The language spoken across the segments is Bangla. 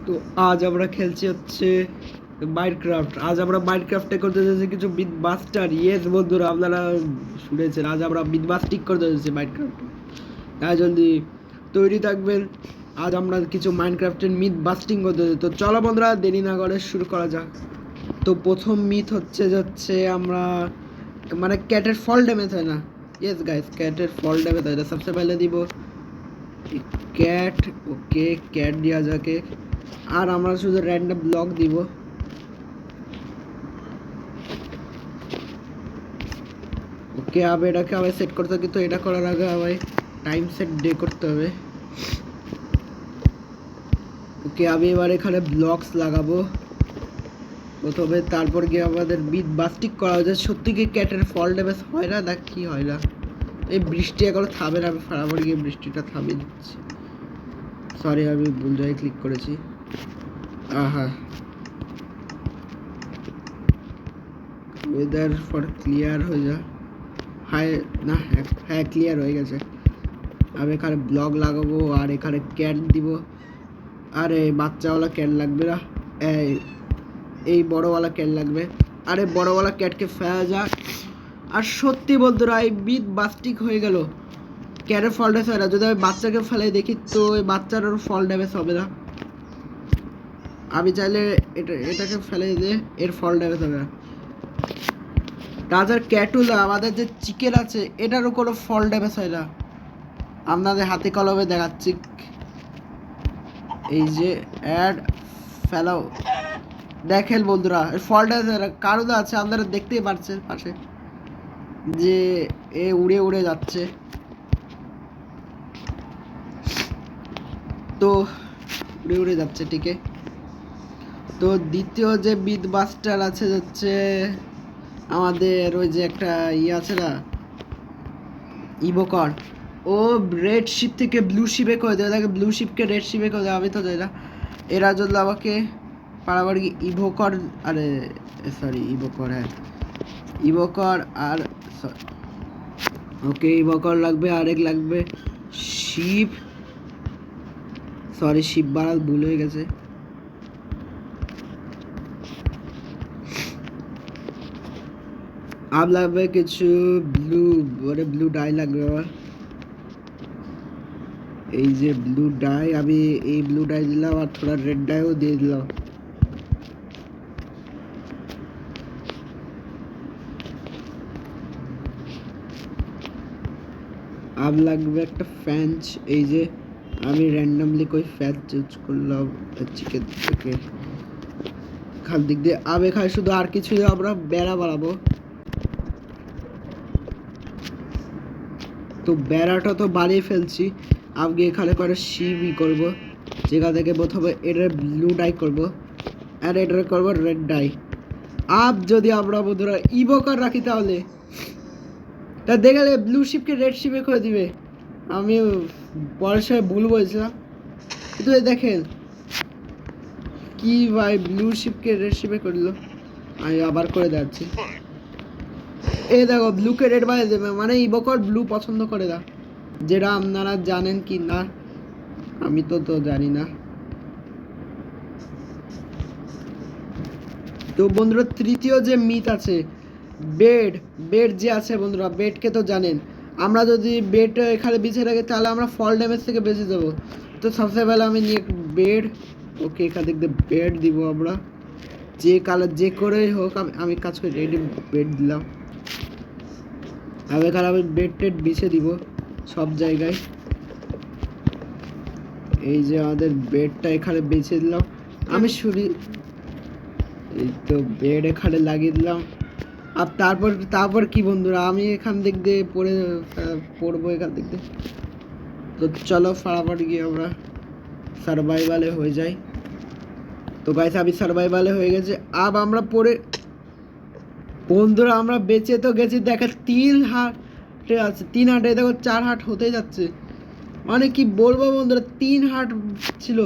তো আজ আমরা খেলছি হচ্ছে মাইনক্রাফট। আজ আমরা মাইনক্রাফটে করতে যাচ্ছি কিছু মিথ বাস্টার। ইয়েস বন্ধুরা, আপনারা শুনেছেন, আজ আমরা মিথ বাস্টিং করতে যাচ্ছি মাইনক্রাফটে। তাই জলদি তৈরি থাকবেন। আজ আমরা কিছু মাইনক্রাফটের মিথ বাস্টিং করতে যাচ্ছি। তো চলো বন্ধুরা, দেরি না করে শুরু করা যাক। তো প্রথম মিথ হচ্ছে আমরা মানে ক্যাটের ফল ড্যামেজ হয় না। ইয়েস গাইস, ক্যাটের ফল ড্যামেজ হয় না। সবচেয়ে पहले দিব ক্যাট। ওকে, ক্যাট দেওয়া যাকে। আর আমরা শুধু র্যান্ডম ব্লক দিব। ওকে, अब এটাকে আবার সেট করতে হবে, কিন্তু এটা করার আগে আবার টাইম সেট ডে করতে হবে। ওকে, আমি এবার এখানে ব্লকস লাগাবো প্রথমে, তারপর গিয়ে আমাদের মিথ বাস্টিং করা হয়েছে। সত্যি কি ক্যাটের ফল ড্যামেজ হয় না, না কি হয় না? এই বৃষ্টি এখনো থামে না, আমি ফারাবার গিয়ে বৃষ্টিটা থামিয়ে দিচ্ছি। সরি, আমি ভুল জায়গায় ক্লিক করেছি। আহা, ওয়েদার ফর ক্লিয়ার হয়ে যা। হাই না, হ্যাঁ ক্লিয়ার হয়ে গেছে। আমি এখানে ব্লগ লাগাবো আর এখানে ক্যাট দিব। আরে বাচ্চাওয়ালা ক্যাট লাগবে না, এই বড়ওয়ালা ক্যাট লাগবে। আরে বড়ওয়ালা ক্যাটকে ফেলা যাক। আর সত্যি বন্ধুরা, এই মিথ বাস্টিং হয়ে গেল। ক্যাটের ফল ড্যামেজ হয় না। যদি আমি বাচ্চাকে ফেলে দেখি তো ওই বাচ্চার ফল ড্যামেজ হবে না। আমি চাইলে এটাকে ফেলে দিয়ে এর ফল ড্যামেজ হবে না। রাজার ক্যাটুলা আমাদের যে চিকেন আছে এটারও কোনো ফল ড্যামেজ হয় না। আপনাদের হাতে কলমে দেখাচ্ছি। এই যে অ্যাড ফেলাও, দেখেন বন্ধুরা ফল ড্যামেজ কারণ আছে, আপনারা দেখতেই পাচ্ছেন পাশে যে এ উড়ে উড়ে যাচ্ছে। তো উড়ে উড়ে যাচ্ছে, ঠিক আছে। তো দ্বিতীয় যে মিথ বাস্টার আছে হচ্ছে আমাদের ওই যে একটা আছে না, ইভোকর। ও রেড শিপ থেকে ব্লু শিপে করে দেয়, তাকে ব্লু শিপকে রেড শিপে করে দেয়। আমি তো যাই না, এরা যদি আমাকে পারাবার ইভোকর, আরে সরি ইভোকর, হ্যাঁ ইভোকর। আর ওকে, ইভোকর লাগবে, আরেক লাগবে শিপ। সরি, শিপ বাড়াল ভুল হয়ে গেছে। আর লাগবে কিছু ব্লু, মানে ব্লু ডাই লাগবে আমার। এই যে ব্লু ডাই, আমি এই ব্লু ডাই দিলাম আর থোড়া রেড ডাইও দিয়ে দিলাম। আব লাগবে একটা ফ্যাঞ্চ। এই যে আমি র্যান্ডমলি কই ফ্যাঞ্চ চুজ করলাম চিকেন থেকে। খাল দিক দিয়ে আবে খায় শুধু, আর কিছু আমরা বেড়া বাড়াবো। তো বেড়াটা তো বাড়িয়ে ফেলছি। আগে এখানে করে শিবই করবো, যেখান থেকে প্রথমে এটার ব্লু ডাই করবো আর এটার করবো রেড ডাই। আপ যদি আমরা বন্ধুরা ইভোকার রাখি তাহলে তা দেখে ব্লু শিপকে রেড শিপে করে দিবে। আমি পরের সময় ভুল বলছিলাম, কিন্তু দেখেন কি ভাই, ব্লু শিপকে রেড শিপে করলো। আমি আবার করে যাচ্ছি। এই দেখো ব্লুকে রেড বানিয়ে দেবে, মানে ইভোকার ব্লু পছন্দ করে না, যেটা আপনারা জানেন কি না আমি তো জানি না। তো বন্ধুরা তৃতীয় যে মিথ আছে বেড, বেড যে আছে বন্ধুরা, বেডকে তো জানেন, আমরা যদি বেড এখানে বিছিয়ে রাখি তাহলে আমরা ফল ড্যামেজ থেকে বেঁচে যাবো। তো সবচেয়ে ভালো আমি নিয়ে বেড। ওকে, এখান থেকে বেড দিব আমরা, যে কালার যে করেই হোক আমি কাজ করি। রেডি বেড দিলাম। এখানে আমি বেড টেড বিছিয়ে দিব সব জায়গায়। এই যে আমাদের বেডটা এখানে বিছিয়ে দিলাম আমি শুধু। এই তো বেড এখানে লাগিয়ে দিলাম। আর তারপর কি বন্ধুরা, আমি এখান দিক দিয়ে পড়বো এখান দিক দিয়ে। তো চলো ফটাফট গিয়ে আমরা সার্ভাইভালে হয়ে যাই। তো গাইস আমি সার্ভাইভালে হয়ে গেছে। আব আমরা পড়ে বন্ধুরা আমরা বেঁচে তো গেছি। দেখে 3 হাটে আছে, 3 হাটে দেখো 4 হাট হতে যাচ্ছে। মানে কি বলবো বন্ধুরা, 3 হাট ছিল।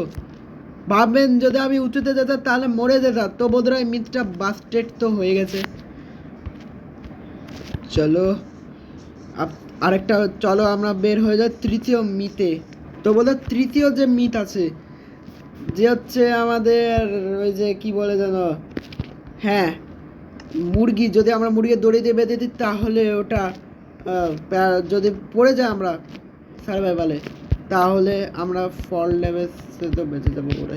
ভাববেন যদি আমি উঁচুতে যেতাম তাহলে মরে যেতাম। তো বন্ধুরা এই মিথটা বাস্টেড তো হয়ে গেছে। চলো আরেকটা, চলো আমরা বের হয়ে যাই তৃতীয় মিথে। তো বন্ধুরা তৃতীয় যে মিথ আছে যে হচ্ছে আমাদের ওই যে কি বলে জানো, হ্যাঁ মুরগি, যদি আমরা মুরগির দড়ি দিয়ে বেঁধে দিই তাহলে ওটা যদি পড়ে যায় আমরা সার্ভাইভালে, তাহলে আমরা ফল ড্যামেজে তো বেঁচে যাবো পরে।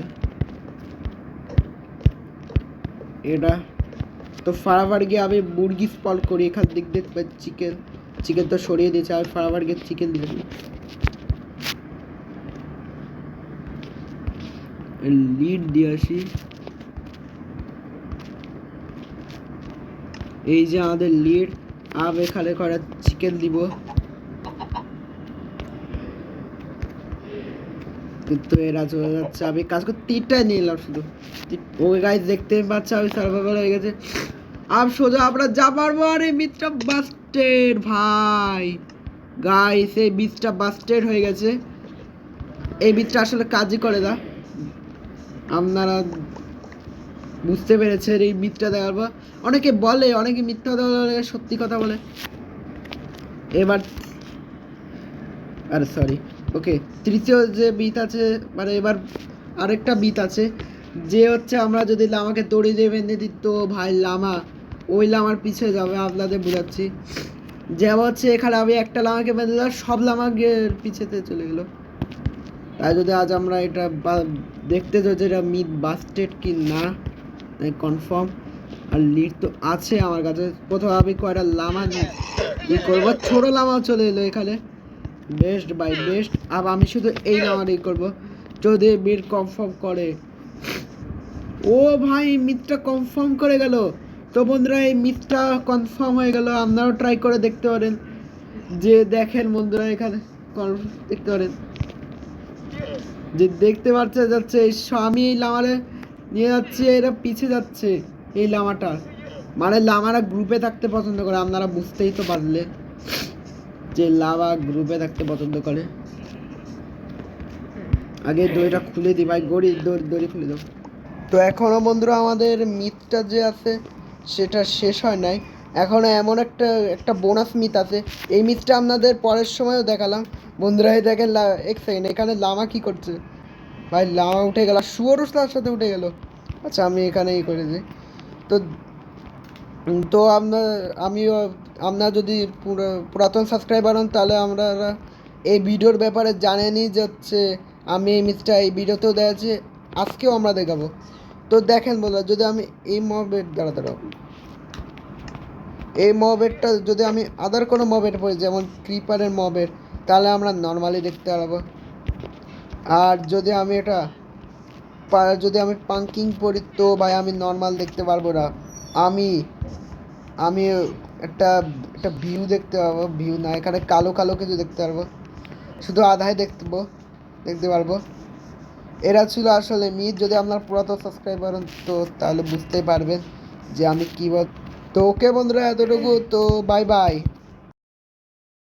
এটা তো ফারাবার গিয়ে আমি মুরগি স্পট করি, এখান দিক দিয়ে চিকেন, চিকেন তো সরিয়ে দিয়েছে, আর ফারাবার গিয়ে চিকেন দিয়ে লিড দিয়ে আসি। এই যে আমাদের লিড, আব এখানে করা চিকেন দিব, কিন্তু এরা চলে যাচ্ছে। আমি কাজ করতে 3টায় নিয়ে এলাম শুধু। ওই গাইজ দেখতে পাচ্ছে আমি সার্ভাইভাল হয়ে গেছে। আব সোজা আমরা যা পারবো। আর এই মিথটা বাস্টেড ভাই, গাইস এই বীজটা বাস্টেড হয়ে গেছে। এই বীজটা আসলে কাজই করে না, আপনারা বুঝতে পেরেছেন। এই মিথটা দেখার পর অনেকে বলে, অনেকে মিথ্যা কথা বলে, সত্যি কথা বলে। এবার আরে সরি, ওকে, তৃতীয় যে বিট আছে, মানে এবার আরেকটা বিট আছে, যে হচ্ছে আমরা যদি লামাকে দড়ি দিয়ে বেঁধে দিই তো ভাই লামা ওই লামার পিছিয়ে যাবে। আপনাদের বোঝাচ্ছি, যে হচ্ছে এখানে আমি একটা লামাকে বেঁধে দিলাম, সব লামাকে পিছেতে চলে গেলো। তাই যদি আজ আমরা এটা দেখতে চাই যে এটা মিথ বাস্টেড কি না কনফার্ম। আর লিড তো আছে আমার কাছে। প্রথমে আমি কয়টা লামা ই করবো, ছোটো লামাও চলে এলো এখানে, বেস্ট বাই বেস্ট। আর আমি শুধু এই নামারই করব যদি মিট কনফার্ম করে। ও ভাই মিটটা কনফার্ম করে গেল। তো বন্ধুরা এই মিটটা কনফার্ম হয়ে গেল, আপনারাও ট্রাই করে দেখতে পারেন। যে দেখেন বন্ধুরা এখানে দেখতে পারেন, যে দেখতে পাচ্ছে যাচ্ছে আমি এই লামারে নিয়ে যাচ্ছি, এরা পিছিয়ে যাচ্ছে এই লামাটা। মানে লামারা গ্রুপে থাকতে পছন্দ করে, আপনারা বুঝতেই তো পারলে যে লাভা গ্রুপে থাকতে পছন্দ করে। আগে দড়িটা খুলে দিই ভাই, দড়ি খুলে দাও। তো এখনও বন্ধুরা আমাদের মিথটা যে আছে সেটা শেষ হয় নাই, এখনও এমন একটা বোনাস মিথ আছে। এই মিথটা আপনাদের পরের সময়ও দেখালাম বন্ধুরা। এই দেখেন এক সেকেন্ড, এখানে লামা কি করছে ভাই, লামা উঠে গেল, শুয়োরও তার সাথে উঠে গেল। আচ্ছা আমি এখানে ই করেছি। তো তো আপনার যদি পুরাতন সাবস্ক্রাইবার হন তাহলে আমরা এই ভিডিওর ব্যাপারে জানেনই যে হচ্ছে আমি এই মিথটা এই ভিডিওতেও দেখাচ্ছি, আজকেও আমরা দেখাবো। তো দেখেন বলো, যদি আমি এই মবের দাঁড়াও, এই মবেরটা যদি আমি আদার কোনো মবের পড়ি, যেমন ক্রিপারের মবের, তাহলে আমরা নর্মালি দেখতে পারবো। আর যদি আমি পাঙ্কিং পড়ি তো ভাই আমি নর্মাল দেখতে পারবো না। আমি আমি একটা একটা ভিউ দেখতে পারবো, ভিউ না, এখানে কালো কালো কিছু দেখতে পারবো, শুধু আধায় দেখতে পারবো। এরা ছিল আসলে মিথ। যদি আপনার পুরাতন সাবস্ক্রাইবার হন তো তাহলে বুঝতেই পারবেন যে আমি কী বল। তো ওকে বন্ধুরা, এতটুকু, তো বাই বাই।